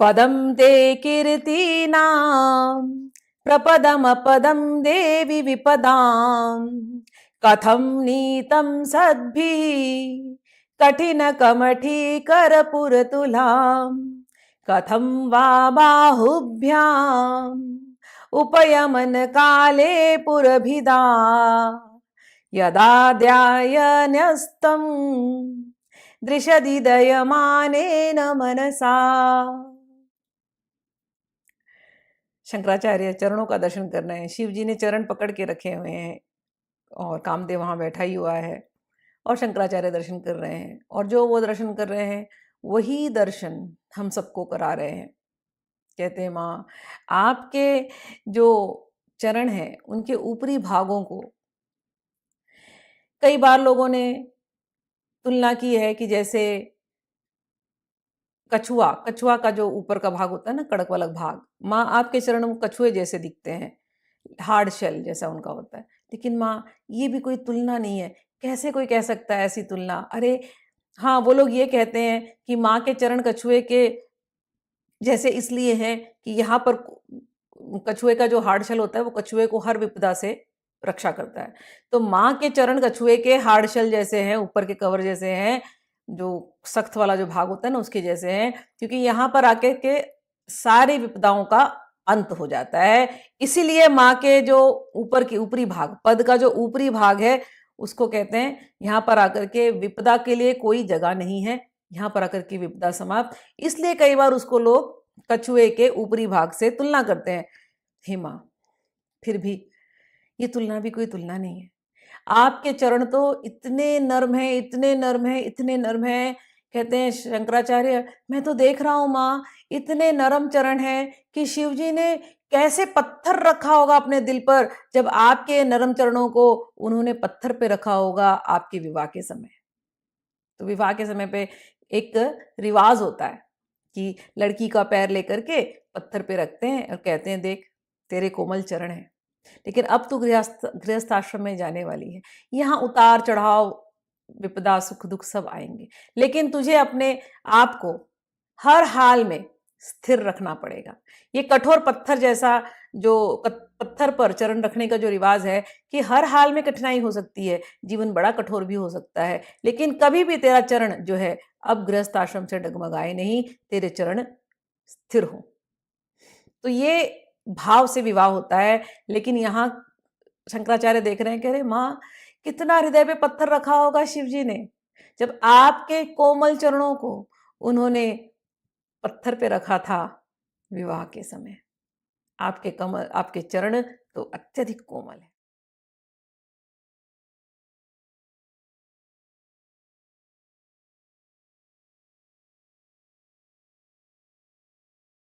पदं ते कीर्तीनां प्रपदमपदं देवि विपदां कथं नीतं सद्भिः कठिनकमठीकरपुरतुलां कथं वा बाहुभ्याम् उपयमन काले पुरभिदा यदा ध्यायन्यस्तं दृशदिदयमानेन मनसा। शंकराचार्य चरणों का दर्शन कर रहे हैं। शिव जी ने चरण पकड़ के रखे हुए हैं और कामदेव वहां बैठा ही हुआ है और शंकराचार्य दर्शन कर रहे हैं, और जो वो दर्शन कर रहे हैं वही दर्शन हम सबको करा रहे हैं। कहते हैं माँ, आपके जो चरण हैं उनके ऊपरी भागों को कई बार लोगों ने तुलना की है कि जैसे कछुआ कछुआ का जो ऊपर का भाग होता है ना, कड़क वाला भाग, माँ आपके चरण कछुए जैसे दिखते हैं, हार्ड शेल जैसा उनका होता है। लेकिन माँ, ये भी कोई तुलना नहीं है। कैसे कोई कह सकता है ऐसी तुलना? अरे हाँ, वो लोग ये कहते हैं कि माँ के चरण कछुए के जैसे इसलिए हैं कि यहाँ पर कछुए का जो हार्ड शेल होता है वो कछुए को हर विपदा से रक्षा करता है। तो माँ के चरण कछुए के हार्ड शेल जैसे हैं, ऊपर के कवर जैसे हैं, जो सख्त वाला जो भाग होता है ना उसके जैसे हैं, क्योंकि यहाँ पर आके के सारी विपदाओं का अंत हो जाता है। इसीलिए माँ के जो ऊपर की ऊपरी भाग, पद का जो ऊपरी भाग है, उसको कहते हैं यहाँ पर आकर के विपदा के लिए कोई जगह नहीं है, यहाँ पर आकर के विपदा समाप्त। इसलिए कई बार उसको लोग कछुए के ऊपरी भाग से तुलना करते हैं। हे माँ, फिर भी ये तुलना भी कोई तुलना नहीं है। आपके चरण तो इतने नर्म हैं, इतने नर्म हैं, इतने नर्म हैं। कहते हैं शंकराचार्य, मैं तो देख रहा हूँ माँ, इतने नरम चरण हैं कि शिव जी ने कैसे पत्थर रखा होगा अपने दिल पर, जब आपके नरम चरणों को उन्होंने पत्थर पे रखा होगा आपके विवाह के समय। तो विवाह के समय पे एक रिवाज होता है कि लड़की का पैर लेकर के पत्थर पे रखते हैं और कहते हैं देख, तेरे कोमल चरण हैं। लेकिन अब तू गृहस्थ आश्रम में जाने वाली है, यहाँ उतार चढ़ाव, विपदा, सुख दुख सब आएंगे, लेकिन तुझे अपने आप को हर हाल में स्थिर रखना पड़ेगा। ये कठोर पत्थर जैसा जो पत्थर पर चरण रखने का जो रिवाज है कि हर हाल में कठिनाई हो सकती है, जीवन बड़ा कठोर भी हो सकता है, लेकिन कभी भी तेरा चरण जो है अब गृहस्थ आश्रम से डगमगाए नहीं, तेरे चरण स्थिर हो। तो ये भाव से विवाह होता है। लेकिन यहाँ शंकराचार्य देख रहे हैं, कह रहे माँ, कितना हृदय पे पत्थर रखा होगा शिव जी ने, जब आपके कोमल चरणों को उन्होंने पत्थर पे रखा था विवाह के समय। आपके कमल, आपके चरण तो अत्यधिक कोमल है।